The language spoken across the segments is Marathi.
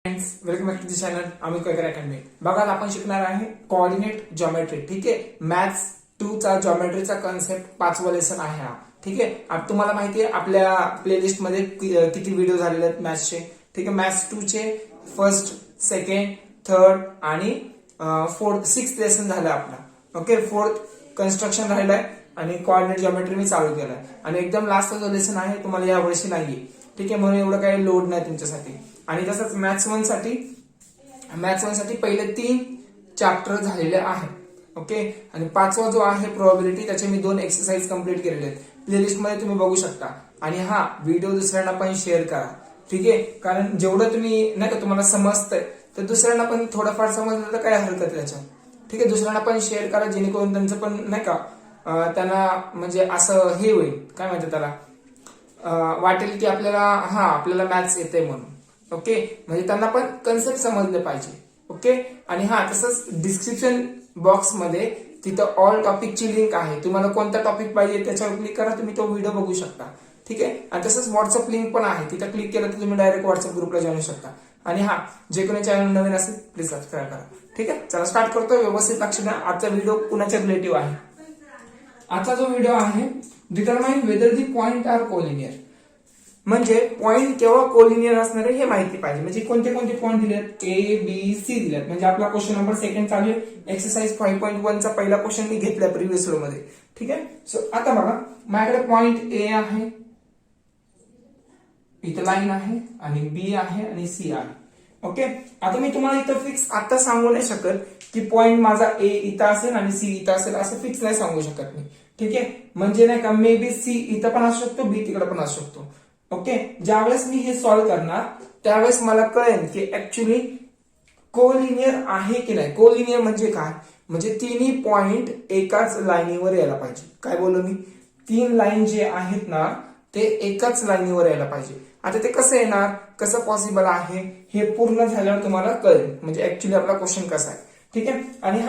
Welcome back to the channel आम्ही कोयकर अकॅडमी. बघा आपण शिकणार आहे कोऑर्डिनेट जॉमेट्री. ठीक आहे, मॅथ्स 2 चा जॉमेट्रीचा कन्सेप्ट 5वा लेसन आहे हा. ठीक आहे, आता तुम्हाला माहिती आहे आपल्या प्लेलिस्ट मध्ये किती व्हिडिओ झालेले आहेत मॅथ्सचे. ठीक आहे, मॅथ्स 2 चे फर्स्ट, सेकंड, थर्ड आणि फोर्थ 6th लेसन झालं आपला. ओके, फोर्थ कन्स्ट्रक्शन राहिलाय आणि कोऑर्डिनेट जॉमेट्री मी चालू केलाय आणि एकदम लास्टचा जो लेसन आहे तुम्हाला या वर्षी नाहीये. ठीक आहे, म्हणून एवढं काही लोड नाही तुमच्यासाठी. आणि तसंच मॅथ्स वन साठी पहिले 3 चॅप्टर झालेले आहेत. ओके, आणि 5वा जो आहे प्रोबॅबिलिटी त्याचे मी 2 एक्सरसाइज कंप्लीट केलेले आहेत. प्लेलिस्ट मध्ये तुम्ही बघू शकता. आणि हा व्हिडिओ दुसऱ्यांना पण शेअर करा. ठीक आहे, कारण जेवढं तुम्ही नाही का तुम्हाला समजतंय तर दुसऱ्यांना पण थोडंफार समजलं तर काय हरकत आहे त्याच्यात. ठीक आहे, दुसऱ्यांना पण शेअर करा जेणेकरून त्यांचं पण नाही का त्यांना म्हणजे असं हे होईल, काय म्हणतात त्याला, वाटेल की आपल्याला मॅथ्स येते म्हणून. ओके, म्हणजे त्यांना पण कन्सेप्ट समजले पाहिजे. ओके, आणि तसंच डिस्क्रिप्शन बॉक्स मध्ये तिथं ऑल टॉपिकची लिंक आहे. तुम्हाला कोणता टॉपिक पाहिजे त्याच्यावर क्लिक करा, तुम्ही तो व्हिडिओ बघू शकता. ठीक आहे, आणि तसंच व्हॉट्सअप लिंक पण आहे, तिथं क्लिक केलं तर तुम्ही डायरेक्ट व्हॉट्सअप ग्रुपला जॉईन शकता. आणि जे कोणी चॅनल नवीन असेल प्लीज सबस्क्राईब करा. ठीक आहे, चला स्टार्ट करतो. व्यवस्थित लक्ष द्या. आजचा व्हिडिओ कुणाच्या रिलेटिव्ह आहे. आजचा जो व्हिडिओ आहे determine whether the points are collinear, म्हणजे पॉइंट केव्हा कोलिनियर असणार आहे हे माहिती पाहिजे. म्हणजे कोणते कोणते पॉइंट दिलेत, A B C दिलेत. म्हणजे आपला क्वेश्चन नंबर 2 चालू आहे. एक्सरसाइज 5.1 चा पहिला क्वेश्चन मी घेतला प्रिव्हियस लो मध्ये. ठीक आहे, सो आता बघा माझ्याकडे पॉइंट A आहे, इथं लाईन आहे, आणि B आहे आणि C आहे. ओके, आता मी तुम्हाला इथं फिक्स आता सांगू नाही शकत की पॉइंट माझा A इथं असेल आणि C इथं असेल, असं फिक्स नाही सांगू शकत मी. ठीक आहे, म्हणजे नाही का मे बी C इथं पण असू शकतो, B तिकडे पण असू शकतो. ओके, ज्यावेळेस मी हे सॉल्व्ह करणार त्यावेळेस मला कळेल की ऍक्च्युली कोलिनियर आहे की नाही. कोलिनियर म्हणजे काय, म्हणजे तिन्ही पॉइंट एकाच लाईनीवर यायला पाहिजे. काय बोललो मी, 3 लाईन जे आहेत ना ते एकाच लाईनीवर यायला पाहिजे. आता ते कसं येणार, कसं पॉसिबल आहे हे पूर्ण झाल्यावर तुम्हाला कळेल, म्हणजे ऍक्च्युली आपला क्वेश्चन कसा आहे. ठीक आहे, आणि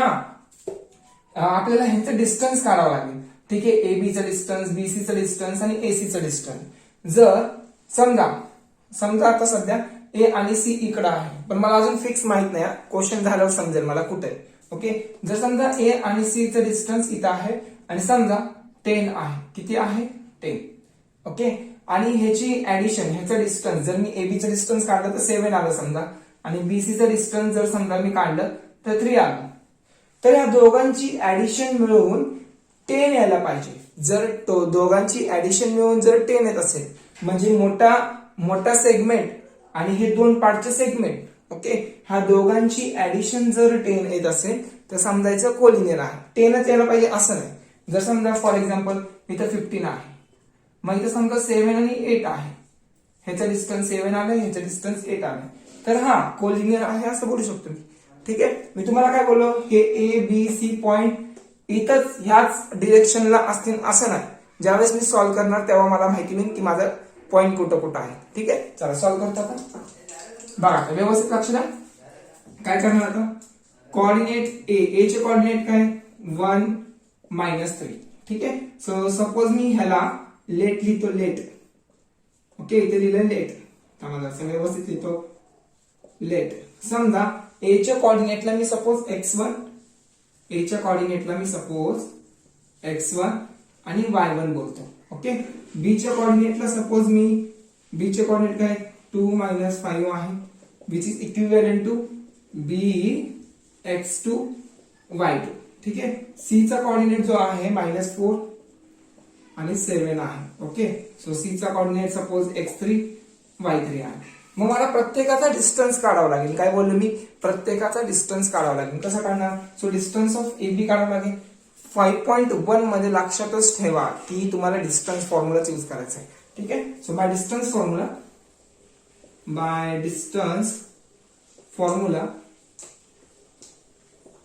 आपल्याला ह्यांचं डिस्टन्स काढावं लागेल. ठीक आहे, AB चं डिस्टन्स, BC चं डिस्टन्स आणि AC चं डिस्टन्स. जर समजा आता सध्या A आणि C इकडे आहे, पण मला अजून फिक्स माहित नाही. क्वेश्चन झाल्यावर समजेल मला कुठे. ओके, जर समजा A आणि C चं डिस्टन्स इथं आहे आणि समजा 10 आहे. किती आहे, 10. ओके, आणि ह्याची ऍडिशन, ह्याचं डिस्टन्स जर मी AB चं डिस्टन्स काढलं तर 7 आलं समजा, आणि BC चं डिस्टन्स जर समजा मी काढलं तर 3 आलं. तर या दोघांची ऍडिशन मिळून 10 यायला पाहिजे. जर दोघांची ऍडिशन मिळून जर 10 येत असेल म्हणजे मोठा सेगमेंट आणि हे 2 पार्टचे सेगमेंट. ओके, ह्या दोघांची ऍडिशन जर 10 येत असेल तर समजायचं कोलिनियर आहे. 10च यायला पाहिजे असं नाही. जर समजा फॉर एक्झाम्पल इथं 15 आहे, मग इथं समजा 7 आणि 8 आहे, ह्याचं डिस्टन्स 7 आलं, ह्याचं डिस्टन्स 8 आलं, तर कोलिनियर आहे असं बोलू शकतो मी. ठीक आहे, मी तुम्हाला काय बोललो, हे ABC पॉइंट इथंच ह्याच डिरेक्शनला असतील असं नाही. ज्यावेळेस मी सॉल्व्ह करणार तेव्हा मला माहिती होईल की माझा पॉइंट कुठं आहे. ठीक आहे, चला सॉल्व्ह करतो आता. बघा व्यवस्थित लक्ष द्या. काय करणार आता, कोऑर्डिनेट A चे कोऑर्डिनेट काय 1 - 3. ठीक आहे, सो सपोज मी ह्याला लेट लिहितो, लेट. ओके, इथे लिहिलं लेट, व्यवस्थित लिहितो लेट. समजा A च्या कोऑर्डिनेटला मी सपोज x1, A च्या कोऑर्डिनेटला मी सपोज x1 आणि y1 बोलतो. ओके, B च्या कोऑर्डिनेटला सपोज मी B चे कोऑर्डिनेट काय 2 - 5 आहे, which is equivalent to bx2 y2. ठीक आहे, C चा कोऑर्डिनेट जो आहे -4 आणि 7 आहे. ओके, सो C चा कोऑर्डिनेट सपोज x3 y3 आहे. मग मला प्रत्येकाचा डिस्टन्स काढावा लागेल. काय बोललो मी, प्रत्येकाचा डिस्टन्स काढावा लागेल. कसं काढणार, सो डिस्टन्स ऑफ AB काढावं लागेल. 5.1 मध्ये लक्षातच ठेवा की तुम्हाला डिस्टन्स फॉर्म्युला यूज करायचा आहे. ठीक आहे, सो बाय डिस्टन्स फॉर्म्युला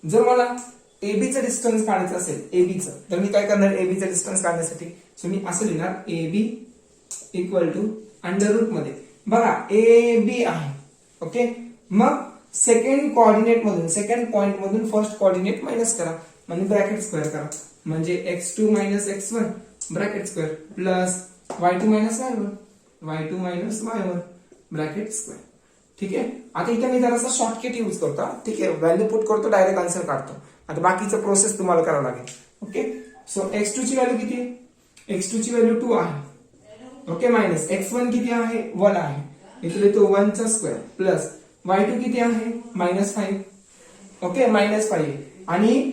जर मला AB चं डिस्टन्स काढायचं असेल, AB चं, तर मी काय करणार, AB चं डिस्टन्स काढण्यासाठी सो मी असं लिहिणार AB इक्वल टू अंडर मध्ये बघा AB आहे. ओके, मग सेकंड पॉइंट मधून फर्स्ट कोऑर्डिनेट मायनस करा, म्हणजे ब्रॅकेट स्क्वेअर करा, म्हणजे x2 - x1 bracket square plus y2 - y1 bracket square. ठीक आहे. आता इथे मी जरासा शॉर्टकट यूज करतो, ठीक आहे. व्हॅल्यू पुट करतो, डायरेक्ट आन्सर काढतो. आता बाकीचं प्रोसेस तुम्हाला करावं लागेल. ओके. सो x2 ची व्हॅल्यू किती आहे? x2 ची व्हॅल्यू 2 आहे. ओके. मायनस x1 किती आहे? 1 आहे. इथे तो 1 चा स्क्वेअर प्लस y2 किती आहे? -5. ओके. -5 आणि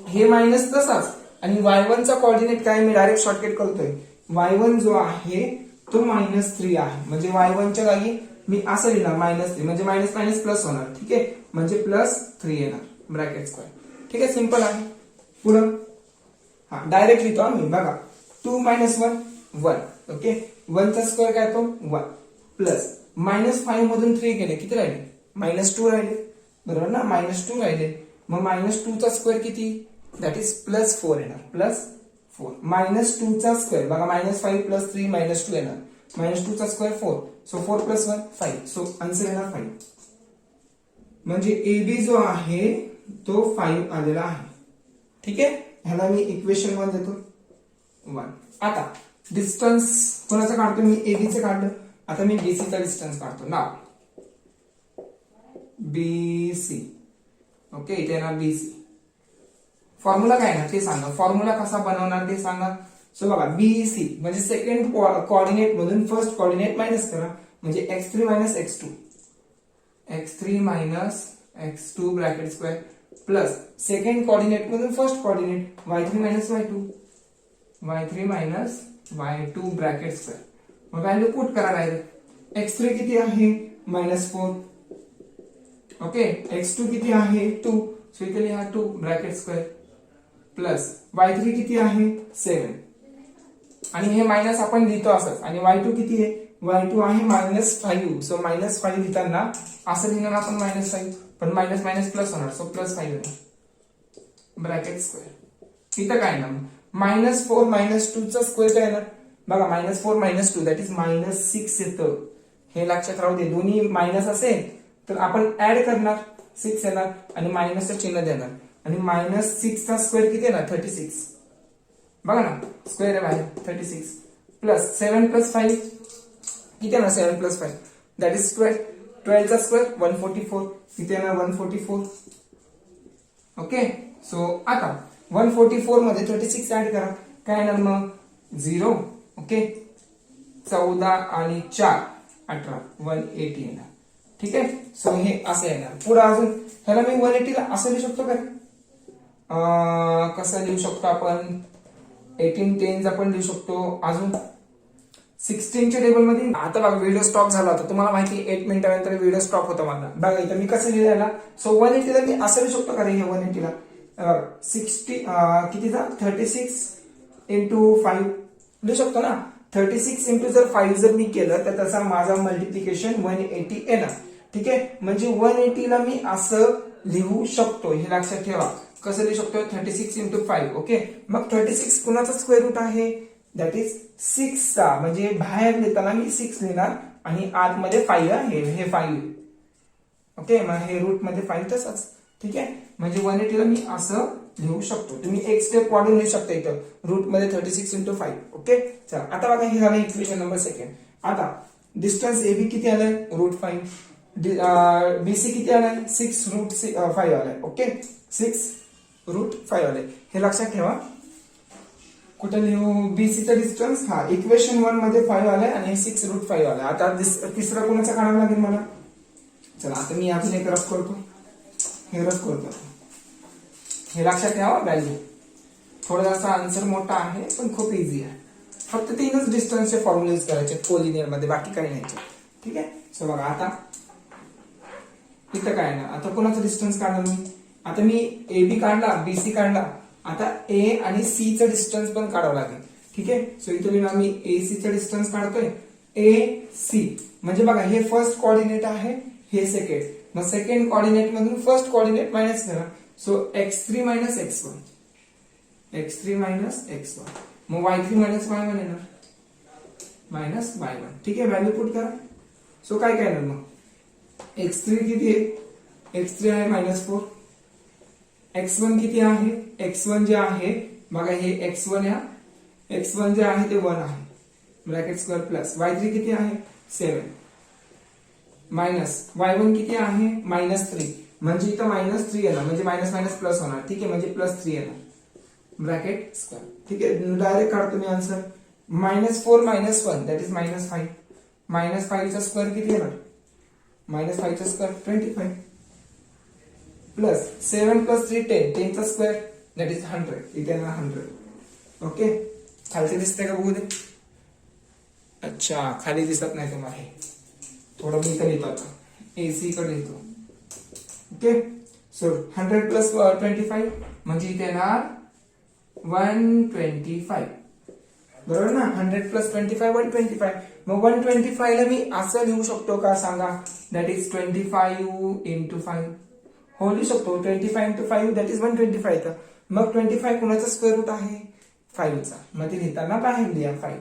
हे मायनस तसाच. आणि y1 चा कोऑर्डिनेट काय? मी डायरेक्ट शॉर्टकट करतोय. y1 जो आहे तो -3 आहे. म्हणजे y1 च्या जागी मी असं लिहिणार -3, म्हणजे मायनस मायनस प्लस होणार. ठीक आहे. म्हणजे +3 येणार ब्रॅकेट स्क्वेअर. ठीक आहे. सिंपल आहे. पुढं हा डायरेक्ट लिहितो आम्ही बघा. 2 - 1 1. ओके. 1 चा स्क्वेअर काय तो 1 प्लस -5 मधून 3 गेले किती राहिले? -2 राहिले. बरोबर ना? -2 राहिले. मग -2 चा स्क्वेअर किती? दॅट इज +4 येणार. +4 -2 चा स्क्वेअर बघा. -5 + 3 -2 येणार. -2 चा स्क्वेअर 4. सो 4 + 1 5. सो आन्सर येणार 5. म्हणजे AB जो आहे तो 5 आलेला आहे. ठीक आहे. ह्याला मी इक्वेशन 1 देतो 1. आता डिस्टन्स कोणाचं काढतो मी? AB चं काढलं. आता मी BC चा डिस्टन्स काढतो. नाव BC. ओके. इथे येणार BC. फॉर्म्युला काय ना ते सांगा. फॉर्म्युला कसा बनवणार ते सांगा. सो बघा BC म्हणजे सेकंड कोऑर्डिनेट मधून फर्स्ट कोऑर्डिनेट मायनस करा. म्हणजे x3 - x2. x3 - x2 bracket square plus second coordinate मधून first coordinate y3 - y2. y3 - y2 bracket square. मग व्हॅल्यू पुट करा डायरेक्ट. x3 किती आहे? -4. ओके. x2 किती आहे? 2. सो इथे लिहा 2 ब्रॅकेट स्क्वेअर प्लस y3 किती आहे? 7. आणि हे मायनस आपण लिहितो असंच. आणि y2 किती आहे? y2 आहे -5. सो -5 लिहिताना असं लिहिणार आपण -5. पण मायनस मायनस प्लस होणार. सो +5 येणार ब्रॅकेट स्क्वेअर. इथं काय ना -4 - 2 चा स्क्वेअर काय येणार? बघा. -4 - 2 दॅट इज -6 येतं. हे लक्षात राहू दे. दोन्ही मायनस असेल तर आपण ऍड करणार 6 येणार आणि मायनसचं चिन्ह देणार. आणि -6 चा स्क्वेअर किती येणार? 36. बघा ना. स्क्वेअर आहे 36 प्लस 7 + 5 किती येणार? 7 + 5 दॅट इज 12. 12 चा स्क्वेअर 144. किती येणार? 144. ओके. सो आता 144 मध्ये 36 ऍड करा. काय येणार मग? 0. ओके. 14 आणि 4 18 180 येणार. ठीक आहे. सो हे असं येणार. पुढे अजून ह्याला मी 180 ला असं लिहू शकतो का? कसं लिहू शकतो आपण? 18 10 आपण लिहू शकतो. अजून 16 च्या टेबल मध्ये आता बघा व्हिडिओ स्टॉप झाला होता. तुम्हाला माहिती 8 मिनिटानंतर व्हिडिओ स्टॉप होता माझा. बघा इथं मी कसं लिहिला. सो 180 ला मी असं लिहू शकतो का रे? हे 180 ला 60 कितीचा? 36 × 5 लिहू शकतो ना. 36 × जर 5 जर मी केलं तर त्याचा माझा मल्टिप्लिकेशन 180 येणार. ठीक आहे. म्हणजे 180 ला मी असं लिहू शकतो. हे लक्षात ठेवा. कसं लिहू शकतो? 36 × 5. ओके. मग 36 कुणाचा स्क्वेअर रूट आहे? दॅट इज 6 चा. म्हणजे बाहेर लिहिताना मी 6 लिहिणार आणि आतमध्ये 5 आहे. हे 5. ओके. मग हे रूट मध्ये 5 तसंच. ठीक आहे. म्हणजे 180 ला मी असं लिहू शकतो. तुम्ही एक स्टेप वाढून लिहू शकता इथं रूट मध्ये 36 × 5. ओके. चला आता बघा हे झालं इक्वेशन नंबर 2. आता डिस्टन्स AB किती आलाय? √5. BC किती आलाय? 6 √5 आलाय. ओके. 6 √5 आलाय. हे लक्षात ठेवा. कुठे लिहू? BC चा डिस्टन्स हा इक्वेशन 1 मध्ये 5 आलाय आणि 6 √5 आलाय. आता तिसरा कोणाचा काढावा लागेल मला? चला आता मी अजून एक रफ करतो. हे रफ करतो. हे लक्षात ठेवा. व्हॅल्यू थोडासा आन्सर मोठा आहे पण खूप इझी आहे. फक्त 3च डिस्टन्सचे फॉर्म्युले यूज करायचे कोलिनियर मध्ये, बाकी काही नाही. ठीक आहे. सो बघा आता इथं काय ना. आता कोणाचा डिस्टन्स काढला मी? आता मी AB काढला, BC काढला. आता A आणि C चा डिस्टन्स पण काढावं लागेल. ठीक आहे. सो इथे मी AC चा डिस्टन्स काढतोय. AC म्हणजे बघा हे फर्स्ट कोऑर्डिनेट आहे, हे सेकंड. मग सेकंड कोऑर्डिनेट मधून फर्स्ट कोऑर्डिनेट मायनस करा. So x3 - x1. x3 - x1. मग y3 - y1 येणार. -y1. ठीक आहे. व्हॅल्यू पुट करा. सो काय येणार मग? x3 किती आहे? x3 आहे -4. x1 किती आहे? x1 जे आहे बघा हे x1 या x1 जे आहे ते 1 आहे ब्रॅकेट स्क्वेअर प्लस y3 किती आहे? 7. मायनस y1 किती आहे -3 म्हणजे इथं -3 येणार म्हणजे मायनस मायनस प्लस होणार. ठीक आहे म्हणजे +3 येणार ब्रॅकेट स्क्वेअर. ठीक आहे डायरेक्ट काढतो मी आन्सर. -4 - 1 that is -5. -5 चा स्क्वेअर किती येणार -5 चा स्क्वेअर 25 प्लस 7 + 3 10 10 चा स्क्वेअर दॅट इज 100 इथे येणार 100. ओके खालचे दिसते का बघू दे. अच्छा खाली दिसत नाही तुम्हाला हे थोडं मी इकडे येतो आता AC कडे येतो. ओके सो 100 + 25 म्हणजे इथे येणार 125 बरोबर ना. 100 + 25 125. मग 125 ला मी असं लिहू शकतो का सांगा दॅट इज 25 × 5 हो लिहू शकतो 25 × 5 दॅट इज 125. तर मग 25 कोणाचा स्क्वेअर रूट आहे 5 चा मग ते लिहिताना बाहेर लिहा 5.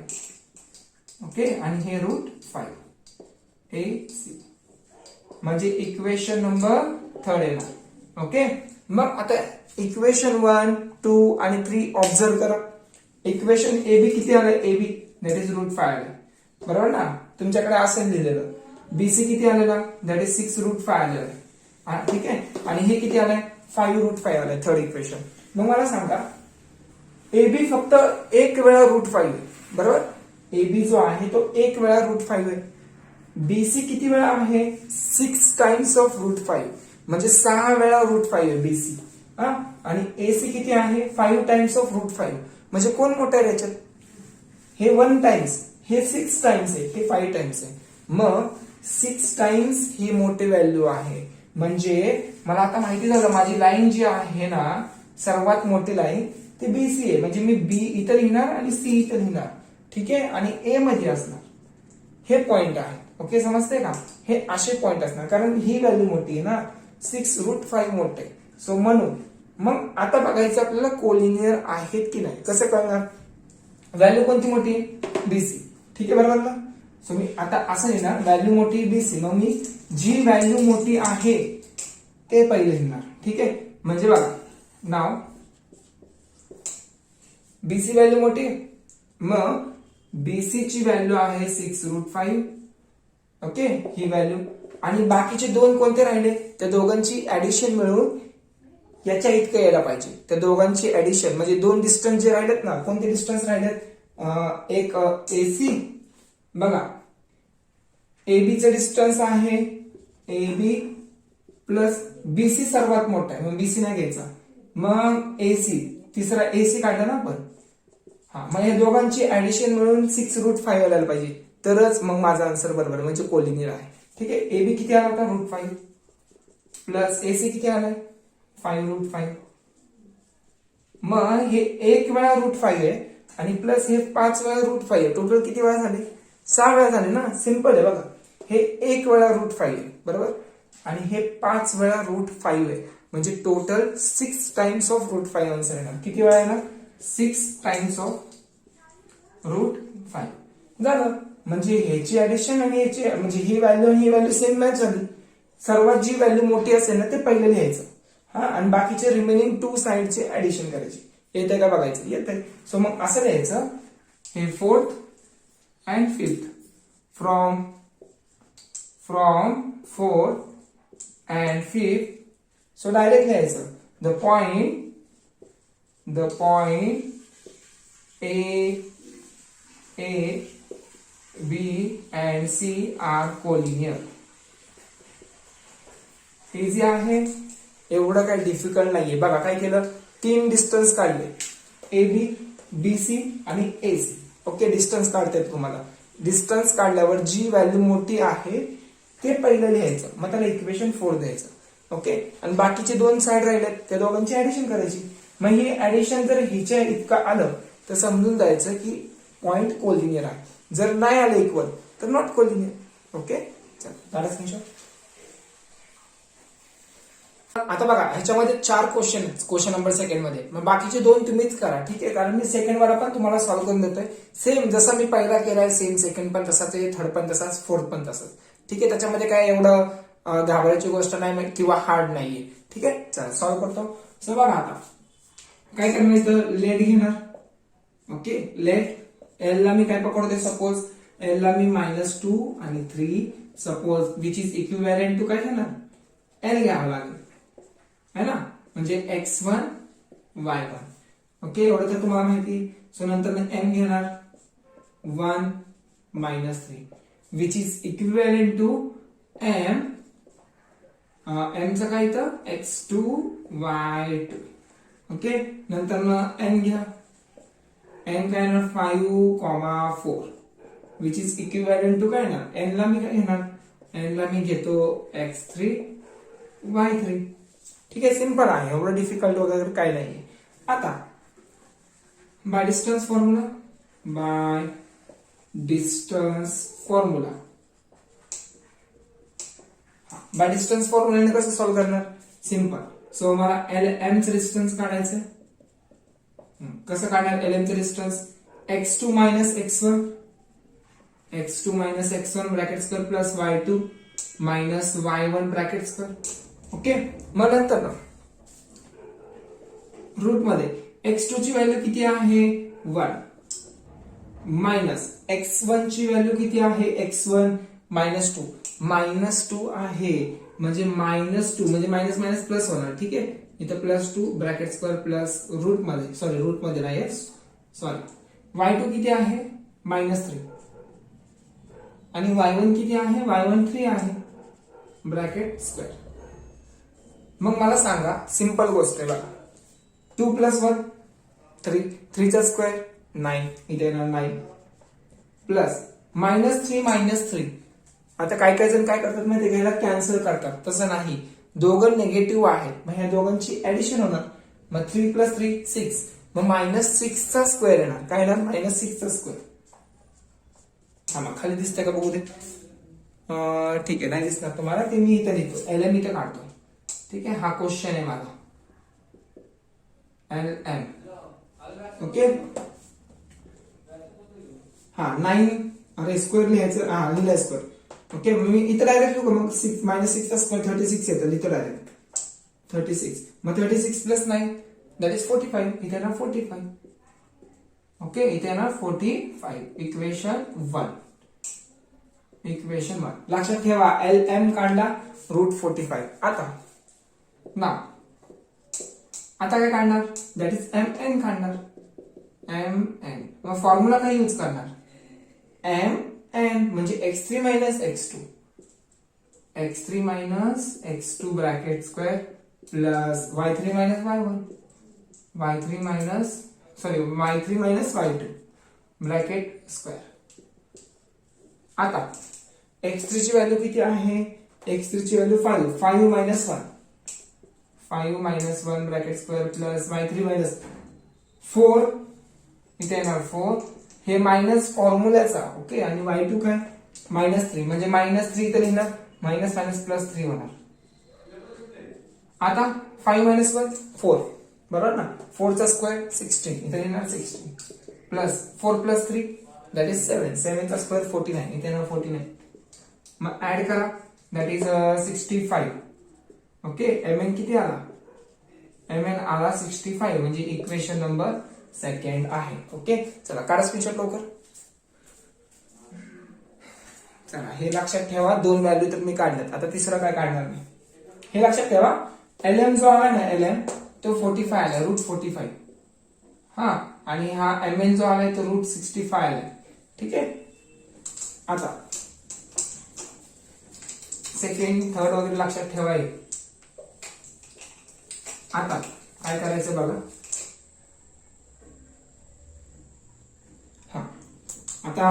ओके आणि हे रूट 5 हे सी म्हणजे इक्वेशन नंबर 3 येणार. ओके मग आता इक्वेशन 1 2 आणि 3 ऑब्झर्व करा. इक्वेशन AB किती आलंय AB दॅट इज रूट 5 आलंय बरोबर ना. तुमच्याकडे असं लिहिलेलं BC किती आलेला दॅट इज 6 रूट 5 आलेलं आहे. ठीक आहे आणि हे किती आलंय 5 रूट 5 आलंय थर्ड इक्वेशन. मग मला सांगा AB फक्त एक वेळा रूट 5 आहे बरोबर. AB जो आहे तो एक वेळा रूट 5 आहे. BC किती वेळा आहे 6 टाइम्स ऑफ रूट 5 म्हणजे 6 वेळा रूट 5 आहे BC. आणि AC किती आहे 5 टाइम्स ऑफ रूट 5 म्हणजे कोण मोठं आहे याच्यात हे 1 टाइम्स हे 6 टाइम्स आहे हे 5 टाइम्स आहे. मग 6 टाइम्स ही मोठी व्हॅल्यू आहे म्हणजे मला आता माहिती झालं माझी लाईन जी आहे ना सर्वात मोठी लाईन ती BC आहे. म्हणजे मी B इथं लिहिणार आणि C इथं लिहिणार. ठीक आहे आणि A मध्ये असणार हे पॉइंट आहे. ओके समजते का हे असे पॉइंट असणार कारण ही व्हॅल्यू मोठी आहे ना 6 रूट 5 मोठे. सो म्हणून मग आता बघायचं आपल्याला कोलिनियर आहेत की नाही. कसं कळणार व्हॅल्यू कोणती मोठी BC. ठीक आहे बरोबर ना. सो मी आता असं लिहिणार व्हॅल्यू मोठी BC मग मी जी व्हॅल्यू मोठी आहे ते पहिले लिहिणार. ठीक आहे म्हणजे बघा नाव BC व्हॅल्यू मोठी मग BC ची व्हॅल्यू आहे 6 रूट 5. ओके ही व्हॅल्यू आणि बाकीचे दोन कोणते राहिले त्या दोघांची ऍडिशन मिळून याच्या इतकं यायला पाहिजे. त्या दोघांची ऍडिशन म्हणजे दोन डिस्टन्स जे राहिलेत ना कोणते डिस्टन्स राहिलेत एक AC बघा AB चं डिस्टन्स आहे AB प्लस BC सर्वात मोठा आहे मग BC नाही घ्यायचा. मग AC तिसरा AC काढला ना आपण मग या दोघांची ऍडिशन मिळून 6 रूट 5 यायला पाहिजे तरच मग माझा आन्सर बरोबर म्हणजे कोलिनियर आहे. ठीक आहे AB किती आला होता रूट 5 प्लस AC किती आलाय 5 रूट 5. मग हे एक वेळा रूट 5 आहे आणि प्लस हे 5 वेळा रूट 5 आहे. टोटल किती वेळा झाले 6 वेळा झाले ना. सिंपल आहे बघा हे एक वेळा रूट 5 आहे बरोबर आणि हे 5 वेळा रूट 5 आहे म्हणजे total 6 times of root 5 answer येणार. किती वेळा येणार 6 टाइम्स ऑफ रूट 5 झालं. म्हणजे ह्याची ऍडिशन आणि ह्याची म्हणजे ही व्हॅल्यू आणि ही व्हॅल्यू सेम मॅच झाली. सर्वात जी व्हॅल्यू मोठी असेल ना ते पहिले लिहायचं आणि बाकीचे रिमेनिंग 2 साइडचे ऍडिशन करायचे. येते का बघायचं येते. सो मग असं लिहायचं हे 4th and 5th from 4th and 5th. So direct लिहायचं the point A B and C are collinear. Easy आहे एवढं काही डिफिकल्ट नाहीये. बघा काय केलं 3 डिस्टन्स काढले AB BC आणि AC. ओके डिस्टन्स काढतायत तुम्हाला. डिस्टन्स काढल्यावर जी व्हॅल्यू मोठी आहे ते पहिलं लिहायचं मग त्याला इक्वेशन 4 द्यायचं. ओके आणि बाकीचे 2 साइड राहिलेत त्या दोघांची ऍडिशन करायची. मग ही ऍडिशन जर हिच्या इतकं आलं तर समजून जायचं की पॉइंट कोलिनियर आहे. जर नाही आलं इक्वल तर नॉट कोलिनियर. ओके चला आता बघा ह्याच्यामध्ये 4 क्वेश्चन नंबर सेकंड मध्ये मग बाकीचे 2 तुम्हीच करा. ठीक आहे कारण मी सेकंड वाला पण तुम्हाला सॉल्व्ह करून देतोय सेम जसा मी पहिला केलाय सेम सेकंड पण तसाच आहे थर्ड पण तसाच फोर्थ पण तसाच. ठीक आहे त्याच्यामध्ये काय एवढं घाबरायची गोष्ट नाही किंवा हार्ड नाहीये. ठीक आहे चला सॉल्व्ह करतो. सो बघा आता काय करणार लेट घेणार. ओके लेट L ला मी काय पकडते सपोज L ला मी -2 आणि 3 suppose which is equivalent to काय घेणार एल घ्यावं लागेल है ना, म्हणजे x1 y1 ओके एवढं तर तुम्हाला माहिती. सो नंतर m घेणार 1 -3 which is equivalent to m चं काय तर x2 y2 ओके. नंतर n घ्या n काय येणार 5, 4 विच इज इक्विव्हॅलेंट टू काय येणार n ला मी काय घेणार n ला मी घेतो x3 y3. ठीक आहे, सिंपल आहे, एवढं डिफिकल्ट वगैरे काय नाहीये. आता by distance formula by distance फॉर्म्युलाने कसं सॉल्व्ह करणार सिंपल. सो मला एम चं डिस्टन्स काढायचं. कसं काढणार एम चं distance x2 x1 bracket square plus y2 minus y1 bracket square okay. मग नंतर रूट मध्ये x2 ची व्हॅल्यू किती आहे 1 मायनस x1 ची व्हॅल्यू किती आहे x1 -2 आहे म्हणजे -2 म्हणजे मायनस मायनस प्लस होणार. ठीक आहे, इथं +2 ब्रॅकेट स्क्वेअर प्लस रूट मध्ये नाही सॉरी y2 किती आहे -3 आणि y1 किती आहे y1 3 आहे ब्रॅकेट स्क्वेअर. मग मला सांगा सिंपल गोष्ट आहे बघा 2 + 1 3 3 चा स्क्वेअर 9 इथे येणार 9 प्लस -3 आता काय काय जण काय करतात माहिती घ्यायला कॅन्सल करतात. तसं नाही, दोघं निगेटिव्ह आहेत मग ह्या दोघांची ऍडिशन होणार. मग 3 + 3 6 मग -6 चा स्क्वेअर येणार. काय येणार -6 चा स्क्वेअर. हा मग खाली दिसतंय का बघू दे. ठीक आहे, नाही दिसणार तुम्हाला ते मी इथं लिहितो LM इथं काढतो. ठीक आहे, हा क्वेश्चन आहे माझा LM ओके. हा 9 अरे स्क्वेअर लिहायचं लिहिलंय स्क्वेअर ओके. मी इथं डायरेक्ट लिहू मग -6 चा स्क्वेअर 36 येतं लिहितो डायरेक्ट 36 मग 36 + 9 दॅट इज 45 इथे येणार 45 ओके. इथे येणार 45 इक्वेशन 1 लक्षात ठेवा LM काढला √45. आता काय काढणार दॅट इज MN काढणार MN. मग फॉर्म्युला काय यूज करणार MN म्हणजे x3 - bracket square plus y3 - y1 y3 - y2 bracket square. आता x3 ची व्हॅल्यू किती आहे x3 ची value 5 - 1 bracket square plus y3 - 4 इथे येणार 4 हे मायनस फॉर्म्युल्याचा ओके. आणि y2 काय -3 म्हणजे -3 इथे लिहिणार -+3 होणार. आता 5 - 1 4 बरोबर ना. 4 चा स्क्वेअर 16 इथे लिहिणार 16 प्लस 4 + 3 दॅट इज 7 7 चा स्क्वेअर 49 इथे येणार 49. मग ऍड करा दॅट इज 65 ओके. MN किती आला MN आला 65 म्हणजे इक्वेशन नंबर 2 आहे ओके. चला काढा स्क्रीनशॉट लवकर. चला हे लक्षात ठेवा 2 व्हॅल्यू तर मी काढल्यात. आता तिसरा काय काढणार मी हे लक्षात ठेवा. LM जो आला ना LM तो 45 आला √45 हा आणि हा MN जो आलाय तो √65 आलाय. ठीक आहे. आता सेकंड थर्ड वगैरे लक्षात ठेवाय. आता काय करायचं बघा. आता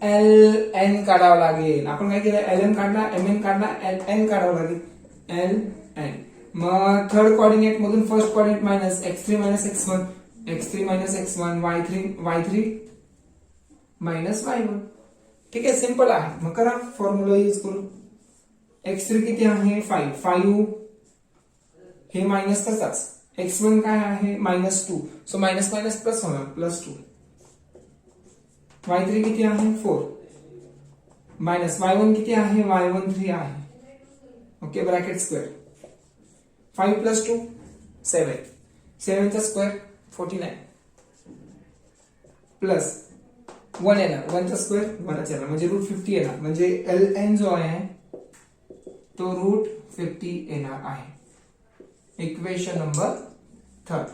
LN काढावं लागेल. आपण काय केलं LM काढला MN काढला LN काढावं लागेल LN. मग थर्ड कोऑर्डिनेट मधून first coordinate minus x3 - x1 y3 - y1. ठीक आहे, सिंपल आहे. मग करा फॉर्म्युला यूज करू. x3 किती आहे 5 हे मायनस तसाच. x1 काय आहे -2 सो मायनस मायनस प्लस होणार +2. y3 किती आहे 4 मायनस y1 किती आहे y1 3 आहे ओके ब्रॅकेट स्क्वेअर. 5 + 2 7 चा स्क्वेअर 49 प्लस 1 येणार, 1 चा स्क्वेअर 1च येणार म्हणजे √50 येणार, म्हणजे ln जो आहे तो √50 येणार आहे. Equation number 3.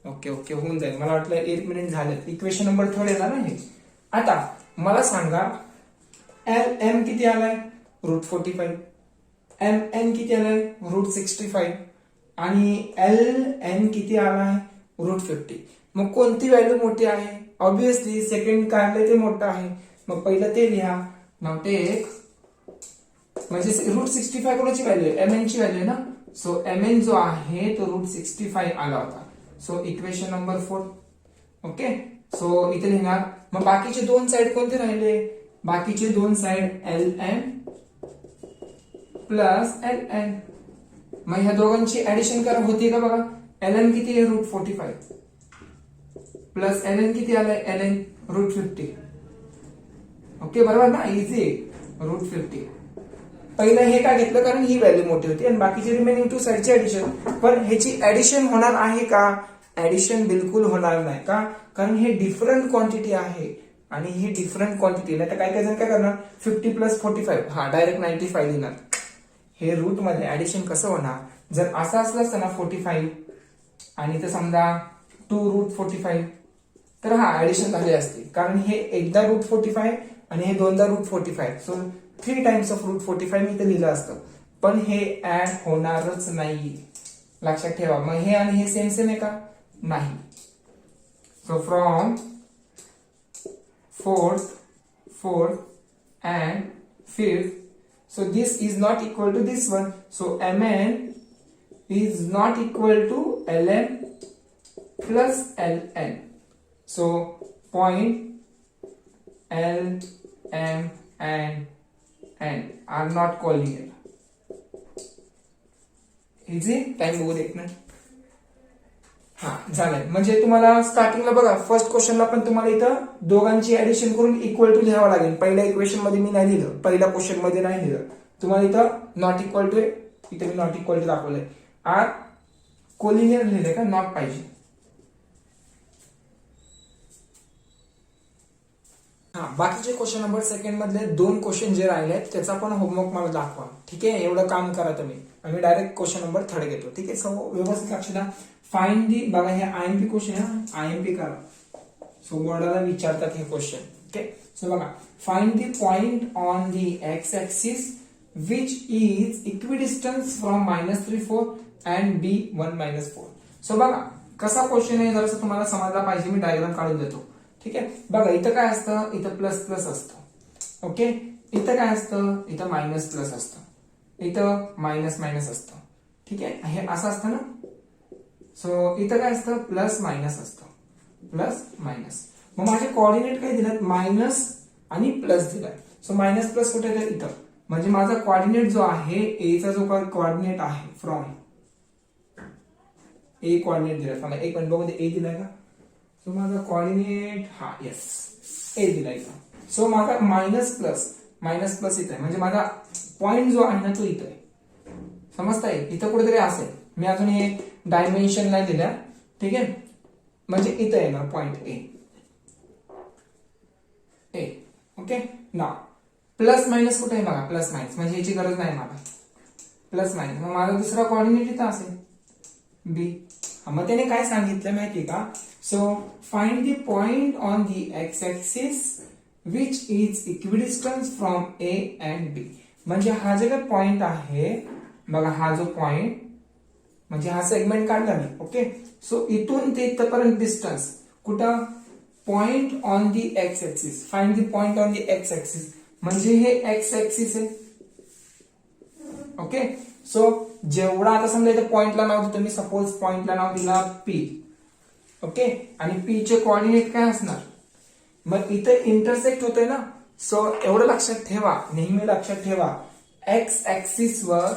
ओके ओके होऊन जाईल, मला वाटलं 1 मिनिट झाले. इक्वेशन नंबर 3 येणार आहे. आता मला सांगा lm किती आलाय, √45, mn किती आलाय, √65 आणि ln किती आलाय, √50. मग कोणती व्हॅल्यू मोठी आहे? ऑब्विसली सेकंड काढले ते मोठं आहे, मग पहिलं ते लिहा. मग ते एक म्हणजे √65 कोणाची व्हॅल्यू आहे, mn ची व्हॅल्यू आहे ना. सो mn जो आहे तो √65 आला होता. So equation number 4. Okay, so इथे लिहिणार. मग बाकीचे दोन साइड कोणते राहिले? बाकीचे दोन साइड lm प्लस ln. मग ह्या दोघांची ऍडिशन करा, होती का बघा. ln किती आहे, √45 प्लस ln किती आलाय, ln √50. ओके बरोबर ना, इझी. √50 पहिलं हे काय घेतलं कारण ही व्हॅल्यू मोठी होती आणि बाकीचे रिमेनिंग टू साइडची ऍडिशन. पण ह्याची ऍडिशन होणार आहे का? ऍडिशन बिलकुल होणार नाही. का? कारण हे डिफरंट क्वांटिटी आहे आणि ही डिफरंट क्वांटिटी नाही तर काय काय जण काय करणार, 50 प्लस 45 हा डायरेक्ट 95 लिहिणार. हे रूट मध्ये ऍडिशन कसं होणार? जर असं असलं असतं ना 45 आणि तर समजा 2√45 तर हा ऍडिशन झाली असती, कारण हे एकदा √45 आणि हे दोनदा √45. सो 3 टाइम्स ऑफ √45 मी इथे लिहिलं असतं, पण हे ऍड होणारच नाही, लक्षात ठेवा. मग हे आणि हे सेम सेम आहे का? नाही. So from fourth and fifth, so this is not equal to this one, so mn is not equal to ln plus ln. So point L, M and N are not collinear. Easy. Time बघू एक मिनिट. हा झालंय. म्हणजे तुम्हाला स्टार्टिंगला बघा फर्स्ट क्वेश्चनला पण तुम्हाला इथं दोघांची ऍडिशन करून इक्वल टू लिहावं लागेल. पहिल्या इक्वेशन मध्ये मी नाही लिहिलं, पहिल्या क्वेश्चन मध्ये नाही लिहिलं. तुम्हाला इथं नॉट इक्वल टू, इथे मी नॉट इक्वल टू दाखवलंय. आर कोलिनियर लिहिलंय का, नॉट पाहिजे. हा बाकीचे क्वेश्चन नंबर सेकंड मधले 2 क्वेश्चन जे राहिले त्याचा पण होमवर्क मला दाखवा. ठीक आहे, एवढं काम करा तुम्ही. आम्ही डायरेक्ट क्वेश्चन नंबर 3 घेतो. ठीक आहे, सो व्यवस्थित लक्ष द्या. फाइंड दी, बघा हे आयएमपी क्वेश्चन आहे, आयएमपी करा. सो बोर्डाला विचारतात हे क्वेश्चन. ओके, सो बघा find the point on the x axis which is equidistance from -3 4 and B 1 -4. So बघा कसा क्वेश्चन आहे, जरासं तुम्हाला समजला पाहिजे. मी डायग्राम काढून देतो. ठीक आहे, बघा इथं काय असतं, इथं प्लस प्लस असतं. ओके, इथं काय असतं, इथं मायनस प्लस असतं, इथं मायनस मायनस असतं. ठीक आहे, हे असं असतं ना. सो इथं काय असतं, प्लस मायनस असतं, प्लस मायनस. मग माझे कोऑर्डिनेट काय दिलेत, मायनस आणि प्लस दिलाय. सो मायनस प्लस कुठे आहे, इथं. म्हणजे माझा कोऑर्डिनेट जो आहे, ए चा जो कोऑर्डिनेट आहे फ्रॉम ए कोऑर्डिनेट दिलाय. मला एक मिनिट बघू दे, ए दिलाय का. सो माझा कोऑर्डिनेट हा येस ए दिलाय का. सो माझा मायनस प्लस इथं आहे, म्हणजे माझा पॉइंट जो आहे ना तो इथं आहे. समजताय, इथं कुठेतरी असेल. मी अजून हे डायमेन्शन नाही दिल्या. ठीक आहे, म्हणजे इथं येणार पॉइंट ए. ओके, ना प्लस मायनस कुठे आहे बघा, प्लस मायनस म्हणजे याची गरज नाही मला. प्लस मायनस, मग माझा दुसरा कोऑर्डिनेट इथं असेल बी. मग त्याने काय सांगितलं माहितीये का. So find the point on the X axis which is equidistance from A and B. म्हणजे हा जे काही पॉइंट आहे बघा, हा जो पॉइंट म्हणजे हा सेगमेंट काढला मी. ओके, सो इथून ते इथपर्यंत डिस्टन्स कुठं, point on the X axis. Find the point on the X axis म्हणजे हे एक्स एक्सिस आहे. ओके, सो जेवढा आता समजा इथे पॉइंटला नाव देतो मी, सपोज पॉइंटला नाव दिला पी. ओके, आणि पी चे कोऑर्डिनेट काय असणार, मग इथे इंटरसेक्ट होते ना. सो एवढं लक्षात ठेवा, नेहमी लक्षात ठेवा, एक्स ऍक्सिस वर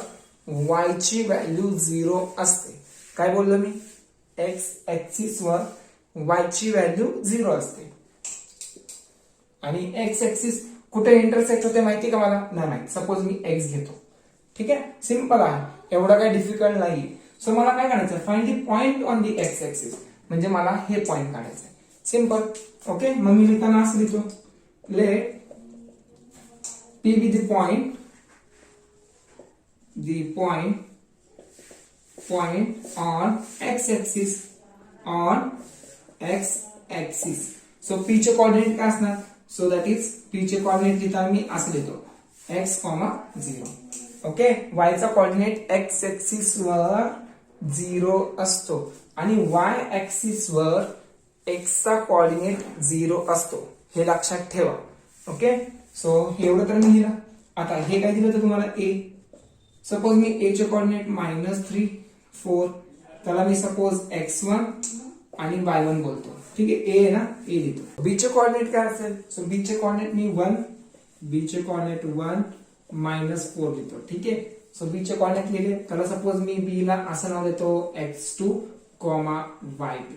वाय ची व्हॅल्यू 0 असते. काय बोललो मी, एक्स ऍक्सिस वर वाय ची व्हॅल्यू 0 असते. आणि एक्स ऍक्सिस कुठे इंटरसेक्ट होते माहिती का मला, नाही माहिती. सपोज मी एक्स घेतो. ठीक आहे, सिंपल आहे, एवढं काही डिफिकल्ट नाही. सो मला काय काढायचं, find the point on the x axis म्हणजे मला हे पॉइंट काढायचं. सिंपल. ओके, मग मी लिहिताना असं लिहितो, लेट P be the point on x-axis, so P चे कोऑर्डिनेट काय असणार, सो दॅट इज P चे कोऑर्डिनेट लिहिताना मी असं लिहितो x, 0. ओके, y चा कोऑर्डिनेट x ऍक्सिस वर 0 असतो आणि y ऍक्सिस वर x चा कोऑर्डिनेट 0 असतो, हे लक्षात ठेवा. ओके, सो एवढं तर मी लिहिलं. आता हे काय दिलं होतं तुम्हाला, a. सपोज मी a चे कोऑर्डिनेट -3, 4, त्याला मी सपोज x1 आणि y1 बोलतो. ठीक आहे, a आहे ना, a लिहितो. b चे कोऑर्डिनेट काय असेल, सो b चे कोऑर्डिनेट मी 1, b चे कोऑर्डिनेट 1 -4 लिहितो. ठीक आहे, सो b चे कोऑर्डिनेट लिहिले, त्याला सपोज मी b ला असं नाव देतो x2, y2.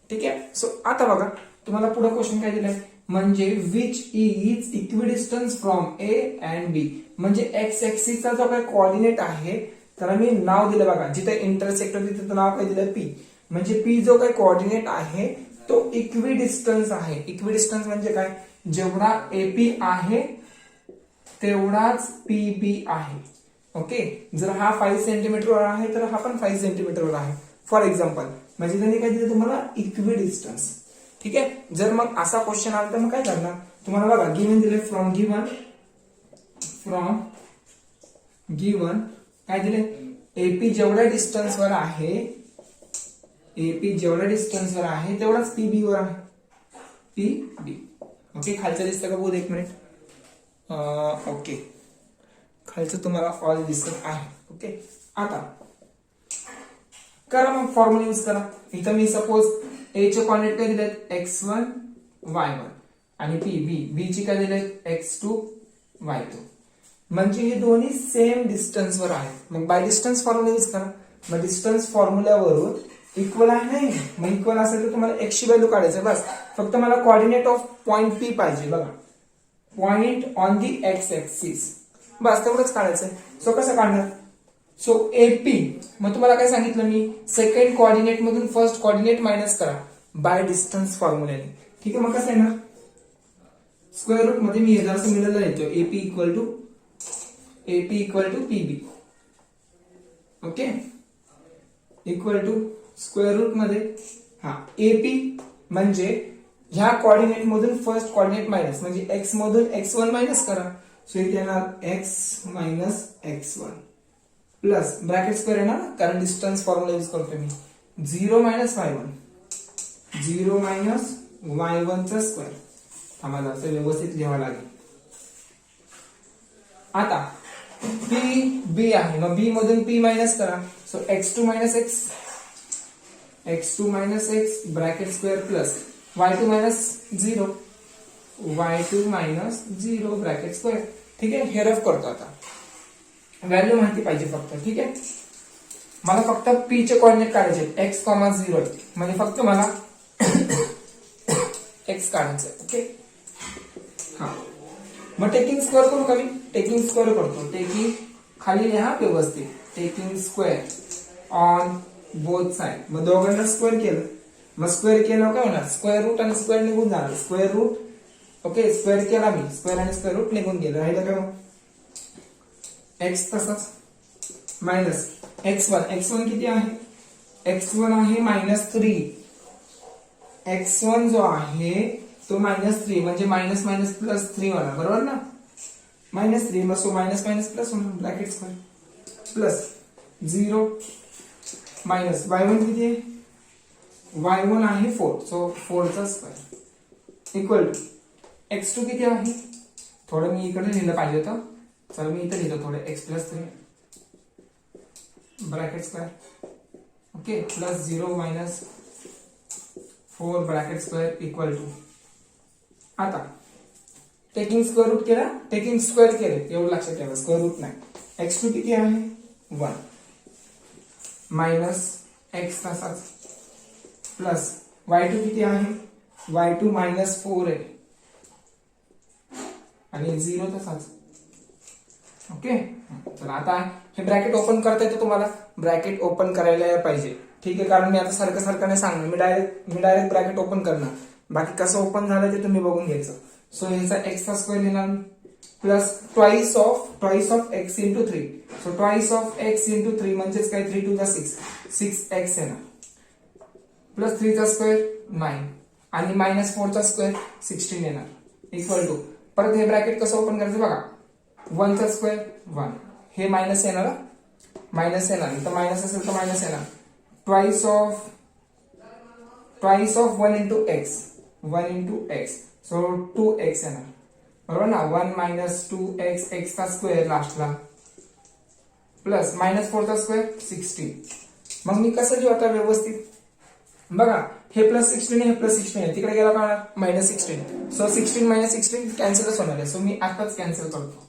ठीक आहे, सो आता बघा तुम्हाला पुढे क्वेश्चन काय दिलाय, म्हणजे which is equidistance from A and B. म्हणजे एक्स ऍक्सिसचा जो काही कोऑर्डिनेट आहे त्याला मी नाव दिलं बघा, जिथे इंटरसेक्ट होते तिथं नाव काय दिलं, पी. म्हणजे पी जो काही कोऑर्डिनेट आहे तो इक्विडिस्टन्स आहे. इक्विडिस्टन्स म्हणजे काय, जेवढा एपी आहे तेवढाच पीबी आहे. ओके, जर हा 5 सेंटीमीटरवर आहे तर हा पण 5 सेंटीमीटरवर आहे, फॉर एक्झाम्पल. म्हणजे त्यांनी काय दिलं तुम्हाला, इक्विडिस्टन्स. ठीक आहे, जर मग असा क्वेश्चन आला तर मग काय करणार, तुम्हाला बघा गिवन दिले, फ्रॉम गिवन काय दिले, एपी जेवढ्या डिस्टन्सवर आहे, तेवढाच पीबी वर आहे, पीबी. ओके, खालचं दिसतं का बोध, एक मिनिट. ओके, खालचं तुम्हाला ऑल दिसत आहे. ओके, आता करा मग फॉर्म्युला यूज करा. इथं मी सपोज ए चे कोऑर्डिनेट काय दिलेत, x1, y1 आणि बी ची काय दिलेत, x2, y2. म्हणजे हे दोन्ही सेम डिस्टन्स वर आहेत. मग बाय डिस्टन्स फॉर्म्युला यूज करा. मग डिस्टन्स फॉर्म्युल्यावरून इक्वल आहे नाही, मग इक्वल असेल तर तुम्हाला x ची व्हॅल्यू काढायचं, बस. फक्त मला कोऑर्डिनेट ऑफ पॉइंट P पाहिजे बघा, point on the X axis, बस तेवढंच काढायचं. सो कसं काढणार, सो एपी, मग तुम्हाला काय सांगितलं मी, सेकंड कोऑर्डिनेट मधून फर्स्ट कोऑर्डिनेट मायनस करा बाय डिस्टन्स फॉर्म्युल्याने. ठीक आहे, मग कसं येणार, स्क्वेअर रूट मध्ये मी जरासं मिळालं येतो, AP equal to PB. Okay, equal to square root मध्ये, हा एपी म्हणजे ह्या कोऑर्डिनेट मधून फर्स्ट कोऑर्डिनेट मायनस, म्हणजे एक्स मधून x1 मायनस करा. सो इथे येणार x minus x1 plus bracket square आहे ना, कारण डिस्टन्स फॉर्म्युला यूज करतोय मी, 0 मायनस y1 चा स्क्वेअर. आम्हाला असं व्यवस्थित लिहावं लागेल. आता पी बी आहे, मग बी मधून पी मायनस करा. So x2 minus x bracket square plus y2 minus 0 bracket square. ठीक आहे, हे रफ करतो. आता व्हॅल्यू माहिती पाहिजे फक्त. ठीक आहे, मला फक्त पी चे कोऑर्डिनेट काढायचे, x, 0, म्हणजे फक्त मला x काढायचं. ओके, हा, मग टेकिंग स्क्वेअर करू का मी, टेकिंग स्क्वेअर करतो. टेकिंग खाली लिहा व्यवस्थित, taking square on both side. मग दोघांना स्क्वेअर केलं, मग स्क्वेअर केलं काय होणार, स्क्वेअर रूट आणि स्क्वेअर निघून जाणार, स्क्वेअर रूट. ओके, स्क्वेअर केला मी, स्क्वेअर आणि स्क्वेअर रूट निघून गेलं, राहिलं काय, मग x तसाच मायनस x1 किती आहे, x1 आहे -3. x1 जो आहे तो -3, म्हणजे मायनस मायनस प्लस 3 होणार, बरोबर ना, -3, मग सो मायनस मायनस प्लस होणार, bracket square plus 0 minus y1 किती आहे, y1 आहे 4, सो 4 चा स्क्वेअर इक्वल टू x2 किती आहे, थोडं मी इकडे लिहिलं पाहिजे होतं, चला मी इथे लिहितो थोडं, x plus 3 bracket square. Okay, plus 0 minus 4 bracket square equal to, आता टेकिंग स्क्वेअर रूट केला, टेकिंग स्क्वेअर केले एवढं लक्षात ठेवा, स्क्वेअर रूट नाही. x2 किती आहे 1 मायनस x तसाच प्लस y2 किती आहे, y2 मायनस 4 आहे आणि 0 तसाच. ओके, चला आता हे ब्रॅकेट ओपन करता येतं तुम्हाला, ब्रॅकेट ओपन करायला पाहिजे. ठीक आहे, कारण मी आता सारखं सारखं नाही सांगणार, मी डायरेक्ट ब्रॅकेट ओपन करणार, बाकी कसं ओपन झालं ते तुम्ही बघून घ्यायचं. सो ह्याचा एक्सचा स्क्वेअर लिहिणार plus twice of x into 3. So twice of x into 3 म्हणजेच काय 3 टू द 6x येणार, प्लस 3 चा स्क्वेअर 9 आणि मायनस 4 चा स्क्वेअर 16 येणार, इक्वल टू परत हे ब्रॅकेट कसं ओपन करायचं बघा, 1 चा स्क्वेअर 1, हे मायनस येणार, तर मायनस असेल तर मायनस येणार, twice of 1 into x, so 2x येणार, बरोबर ना. 1 मायनस 2x, एक्स चा स्क्वेअर लास्टला, प्लस मायनस 4 चा स्क्वेअर 16. मग मी कसं लिहू आता व्यवस्थित बघा, हे प्लस 16 हे प्लस 16 आहे, तिकडे गेला का मायनस 16. सो 16 मायनस 16 कॅन्सलच होणार आहे, सो मी आताच कॅन्सल करतो.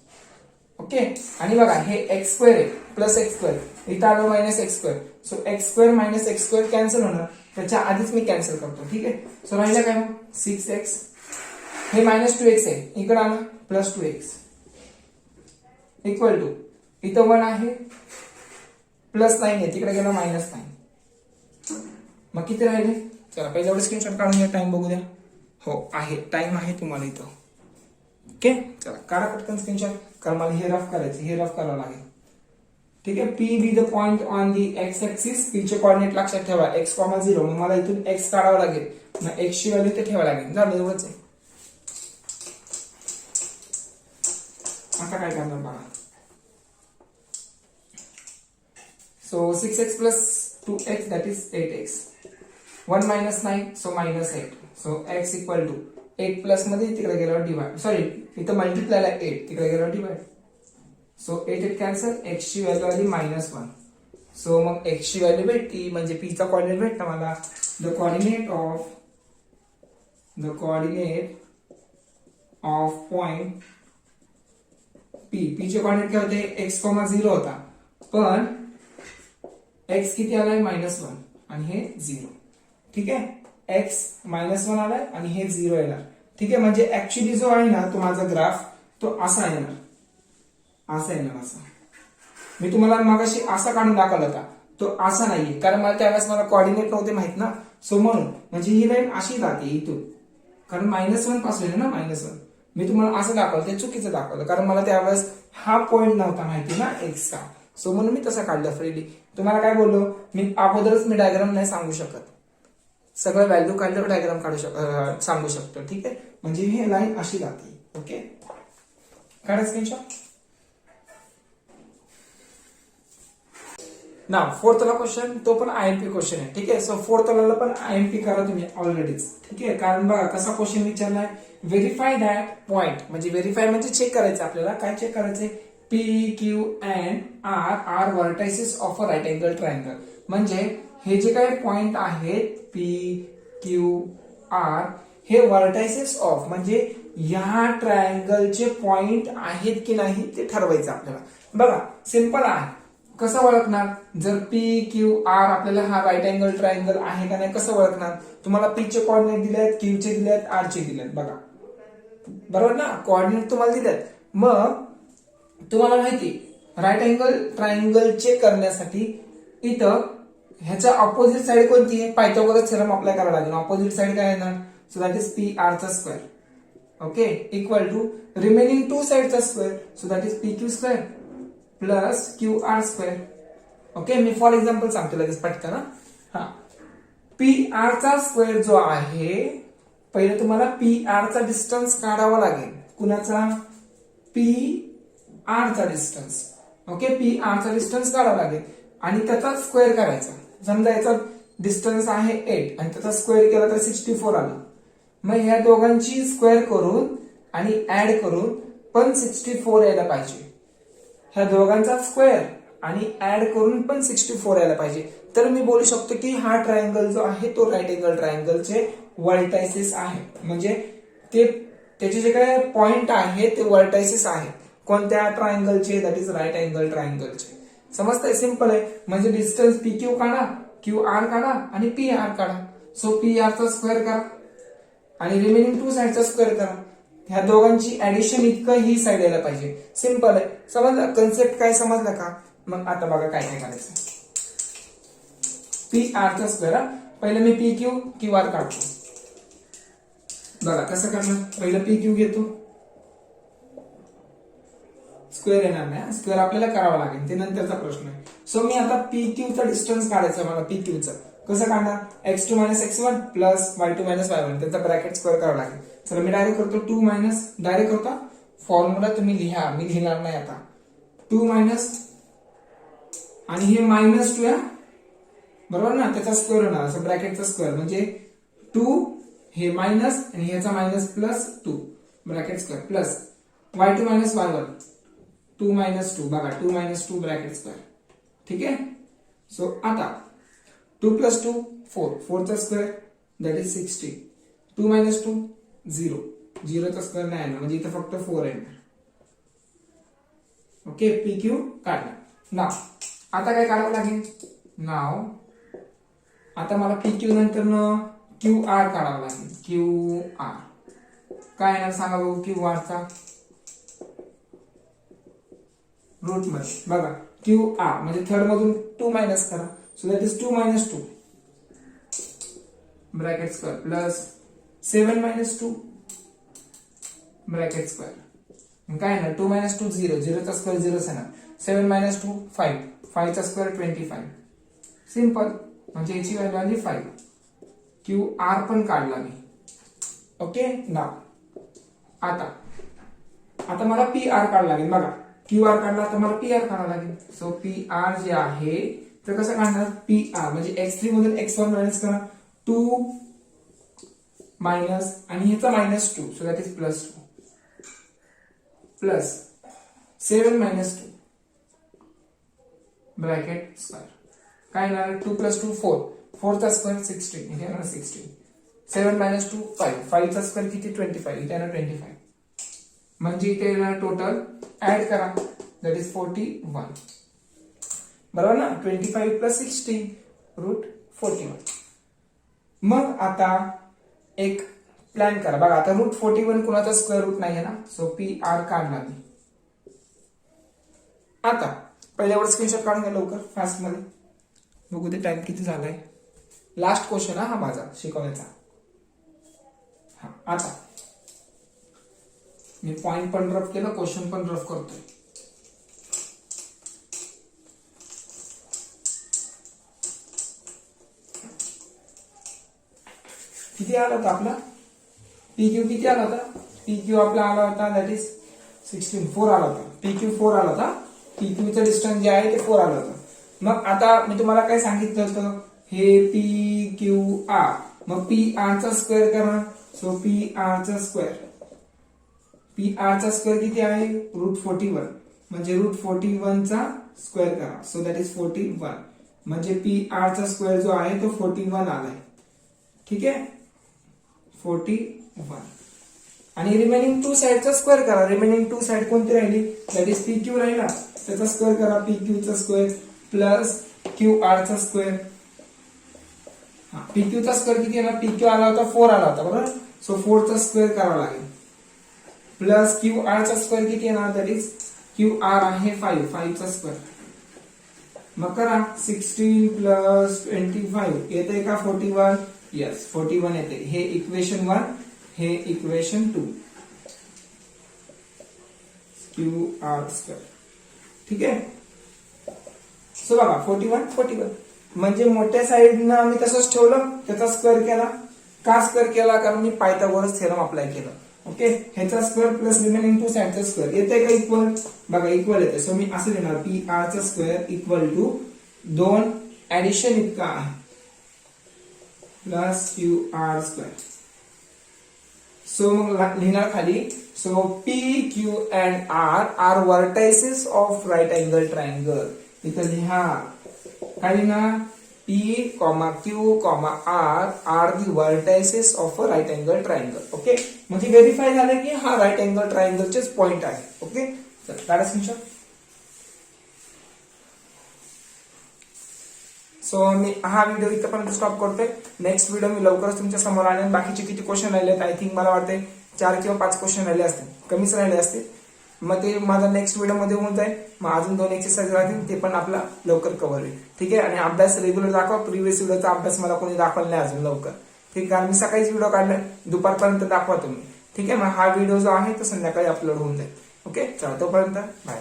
ओके, आणि बघा हे एक्स स्क्वेअर आहे प्लस एक्स स्क्वेअर, इथं आलं minus x square, so x square minus x square cancel होणार, त्याच्या आधीच मी कॅन्सल करतो. ठीक आहे, सो राहिलं काय मग 6x, हे मायनस 2x आहे, इकडे आलं प्लस 2x, इक्वल टू इथं 1 आहे प्लस 9 आहे, तिकडे गेला मायनस 9. मग किती राहिले, चला पहिले एवढे स्क्रीनशॉट काढून घ्या, टाइम बघू द्या. हो आहे, टाइम आहे तुम्हाला इथं. ओके, चला काढा पटकन स्क्रीनशॉट, कारण मला हे रफ करावं लागेल. ठीक आहे, P be the point on the X axis, P चे कोऑर्डिनेट लक्षात ठेवा x,0. मग मला इथून x काढावं लागेल, मग x ची व्हॅल्यू ते ठेवावं लागेल. झालं एवढंच आहे. आता काय करणार बघा, so 6x plus 2x that is 8x, 1 minus 9 so minus 8, so x equal to 8 plus मध्ये तिकडे गेल्यावर डिवाइड, सॉरी इथं मल्टिप्लायला 8, तिकडे गेल्यावर डिवाइड, सो 8 कॅन्सल, x ची व्हॅल्यू आली -1. सो मग x ची व्हॅल्यू भेटली, म्हणजे p चा कोऑर्डिनेट भेटला मला, the coordinate of point p चे कोऑर्डिनेट काय होते, x,0 होता, पण x किती आलाय -1 आणि हे 0. ठीक आहे, x -1 आलाय आणि हे 0 येणार. ठीक आहे, म्हणजे ऍक्च्युअली जो आहे ना तो माझा ग्राफ तो असा येणार, असा. मी तुम्हाला मगाशी असा काढून दाखवला होता, तो असा नाहीये, कारण मला त्यावेळेस मला कोऑर्डिनेट नव्हते माहित ना, सो म्हणून म्हणजे ही लाईन अशी जाते इथून, कारण -1 पासून आहे ना -1. मी तुम्हाला असं दाखवलं, ते चुकीचं दाखवलं, कारण मला त्यावेळेस हा पॉइंट नव्हता माहिती ना x चा, सो म्हणून मी तसं काढलं फ्रीली. तुम्हाला काय बोललो मी अगोदरच, मी डायग्राम नाही सांगू शकत, सगळं व्हॅल्यू काढल्यावर डायग्राम सांगू शकतो. ठीक आहे, म्हणजे ही लाईन अशी जाते. ओके, काढा स्क्रीनशॉट. ना फोर्थला क्वेश्चन, तो पण IMP क्वेश्चन आहे. ठीक आहे, सो फोर्थला पण IMP करा तुम्ही ऑलरेडीच. ठीक आहे, कारण बघा कसा क्वेश्चन विचारलाय, व्हेरीफाय दॅट पॉइंट, म्हणजे व्हेरीफाय म्हणजे चेक करायचं आपल्याला, काय चेक करायचंय, P, Q and R are vertices of a right angle triangle. म्हणजे हे जे काही पॉइंट आहेत P, Q, R हे वर्टायसेस ऑफ, म्हणजे या ट्रायंगलचे पॉइंट आहेत की नाही ते ठरवायचं आपल्याला. बघा सिंपल आहे, कसं ओळखणार, जर P, Q, R आपल्याला हा राईट अँगल ट्रायंगल आहे का नाही कसं ओळखणार, तुम्हाला P चे कोऑर्डिनेट दिलेत, Q चे दिलेत, R चे दिलेत, बघा बरोबर ना, कोऑर्डिनेट तुम्हाला दिलेत. मग तुम्हाला माहिती राईट अँगल ट्रायंगल चेक करण्यासाठी इथं ह्याच्या ऑपोजिट साइड कोणती आहे, पायथागोरस थेरम अप्लाय करावा लागेल. ऑपोजिट साइड काय येणार, सो दॅट इज PR चा square. Okay, equal to remaining 2 साइडचा square, so that is PQ square plus QR square. Okay, मी फॉर एक्झाम्पल सांगतो लगेच पटकन. हा, PR चा स्क्वेअर जो आहे, पहिले तुम्हाला PR चा डिस्टन्स काढावा लागेल. कुणाचा, PR चा डिस्टन्स. ओके, PR चा डिस्टन्स काढावा लागेल आणि त्याचा स्क्वेअर करायचा. समजा याचा डिस्टन्स आहे 8 आणि त्याचा स्क्वेअर केला तर 64 आला. मग ह्या दोघांची स्क्वेअर करून आणि ऍड करून पण 64 यायला पाहिजे. ह्या दोघांचा स्क्वेअर आणि ऍड करून पण 64 यायला पाहिजे. तर मी बोलू शकतो की हा ट्रायंगल जो आहे तो राईट अँगल ट्रायंगलचे वर्टायसेस आहे. म्हणजे ते त्याचे जे काही पॉइंट आहे ते वर्टायसेस आहे. कोणत्या ट्रायंगलचे, दॅट इज राईट अँगल ट्रायंगलचे. समजतंय, सिंपल आहे. म्हणजे डिस्टन्स PQ काढा, QR काढा आणि PR काढा. सो PR चा स्क्वेअर करा आणि रिमेनिंग 2 साइडचा स्क्वेअर करा. ह्या दोघांची ऍडिशन इतकं ही साइड यायला पाहिजे. सिंपल आहे. समजलं कन्सेप्ट, काय समजलं का? मग आता बघा काय काय करायचं. पी आरचा स्क्वेअर. पहिलं मी पी क्यू क्यू आर काढतो. बघा कसं करणार, पहिलं पी क्यू घेतो, स्क्वेअर येणार नाही, स्क्वेअर आपल्याला करावा लागेल, ते नंतरचा प्रश्न आहे. सो मी आता पी क्यू चा डिस्टन्स काढायचा मला. पी क्यू चा कसं काढणार, x2 - x1 plus y2 - y1 त्यांचा ब्रॅकेट स्क्वेअर करावा लागेल. चला मी डायरेक्ट करतो 2 मायनस, डायरेक्ट होता फॉर्म्युला तुम्ही लिहा, मी लिहिणार नाही आता. 2 मायनस आणि हे -2 आहे बरोबर ना, त्याचा स्क्वेअर होणार असं ब्रॅकेटचा स्क्वेअर म्हणजे 2 हे मायनस आणि ह्याचा minus plus 2 bracket square plus y2 - y1 2 - 2 बघा 2 - 2 ब्रॅकेट स्क्वेअर. ठीक आहे. सो आता 2 + 2 4, 4 चा स्क्वेअर दॅट इज 60. 2 - 2 0, 0 चा स्क्वेअर नाही येणार म्हणजे इथं फक्त 4 येणार. ओके, पी क्यू काढला. नाव आता काय काढावं लागेल, नाव आता मला पी क्यू नंतर क्यू आर काढावं लागेल. क्यू आर काय येणार सांगा बघू. क्यू आर चा रूट मध्ये बघा क्यू आर म्हणजे थर्ड मधून 2 मायनस करा. So that is 2 - 2 bracket square plus 7 - 2 bracket square. काय येणार 2 - 2 0, 0 चा स्क्वेअर 0 येणार. 7 - 2 5, 5 चा स्क्वेअर 25. सिंपल म्हणजे याची व्हॅल्यू आली 5. क्यू आर पण काढला मी. ओके. नाव आता मला पी आर काढावं लागेल. बघा क्यू आर काढला तर मला पी आर काढावं लागेल. सो पी आर जे आहे तर कसं काढणार, पी आर म्हणजे x3 मधून x1 मायनस करा 2 मायनस आणि ह्याचा -2 so that is +2 plus 7 - 2 bracket square. काय येणार 2 + 2 4, 4 चा स्क्वेअर 16 इथे येणार 16. 7 - 2 5, 5 चा स्क्वेअर किती 25 इथे येणार 25. म्हणजे इथे येणार टोटल ऍड करा दॅट इज 41 बरोबर ना. 25 + 16 रूट 41. मग आता एक प्लॅन करा. बघा आता रूट 41 कुणाचा स्क्वेअर रूट नाही आहे ना, सो पी आर काढला मी. आता पहिल्यावर स्क्रीनशॉट काढून घ्या लवकर फास्ट मध्ये, बघू ते टाइम किती झालाय. लास्ट क्वेश्चन हा माझा शिकवण्याचा. हा आता मी पॉइंट पण रफ केलं, क्वेश्चन पण रफ करतोय. किती आला होता आपला पी क्यू, किती आला होता पी क्यू आपला आला होता दॅट इज 16, 4 आला होता. पी क्यू 4 आला होता. पी क्यू चं डिस्टन्स जे आहे ते 4 आलं होतं. मग आता मी तुम्हाला काय सांगितलं होतं, हे पी क्यू आर, मग पी आर चा स्क्वेअर करा. सो पी आर चा स्क्वेअर, पी आर चा स्क्वेअर किती आहे रूट 41 म्हणजे रूट 41 चा स्क्वेअर करा. सो दॅट इज 41 म्हणजे पी आर चा स्क्वेअर जो आहे तो 41 आलाय. ठीक आहे 41 आणि रिमेनिंग 2 साइडचा स्क्वेअर करा. रिमेनिंग 2 साइड कोणती राहिली दॅट इज पी क्यू राहिला, त्याचा स्क्वेअर करा. पी क्यू चा स्क्वेअर प्लस क्यू आर चा स्क्वेअर. पी क्यू चा स्क्वेअर किती येणार, पी क्यू आला होता 4 आला होता बरोबर. सो 4 चा स्क्वेअर करावा लागेल प्लस क्यू आर चा स्क्वेअर किती येणार दॅट इज क्यू आर आहे 5, 5 चा स्क्वेअर. मग करा 16 + 25 येते का 41. यस 41 येते. हे इक्वेशन 1, हे इक्वेशन 2 क्यू आर स्क्वेअर. ठीक आहे. सो बघा 41 म्हणजे मोठ्या साईडनं आम्ही तसंच ठेवलं, त्याचा स्क्वेअर केला. का स्क्वेअर केला, कारण मी पायथागोरस थेरम अप्लाय केलं. ओके, ह्याचा स्क्वेअर प्लस रिमेनिंग 2 साइडचा स्क्वेअर येते का इक्वल, बघा इक्वल येते. सो मी असं लिहिणार पी आर चा स्क्वेअर इक्वल टू 2 ऍडिशन इतका आहे plus Q R square. So मग लिहिणार खाली, so P Q and R are vertices of right angle triangle. इथं लिहा काय लिहिणार, P, Q, R are the vertices of a right angle triangle. Okay, म्हणजे व्हेरीफाय झालं की हा राईट अँगल ट्रायंगलचेच पॉइंट आहे. ओके, चल काढा स्क्रीनशॉट. सो मी हा व्हिडिओ इथपर्यंत स्टॉप करतोय. नेक्स्ट व्हिडिओ मी लवकरच तुमच्या समोर आणेन. बाकीचे किती क्वेश्चन राहिले, आय थिंक मला वाटते 4 किंवा 5 क्वेश्चन राहिले असतील, कमीच राहिले असतील. मग ते माझा नेक्स्ट व्हिडिओ मध्ये होऊन जाईल. मग अजून 2 एक्सरसाइज राहतील, ते पण आपला लवकर कव्हर होईल. ठीक आहे. आणि अभ्यास रेग्युलर दाखवा. प्रिव्हियस व्हिडिओचा अभ्यास मला कोणी दाखवला नाही अजून लवकर. ठीक आहे. कारण मी सकाळीच व्हिडिओ काढला, दुपारपर्यंत दाखवा तुम्ही. ठीक आहे. मग हा व्हिडिओ जो आहे तो संध्याकाळी अपलोड होऊन जाईल. ओके. चला तोपर्यंत बाय.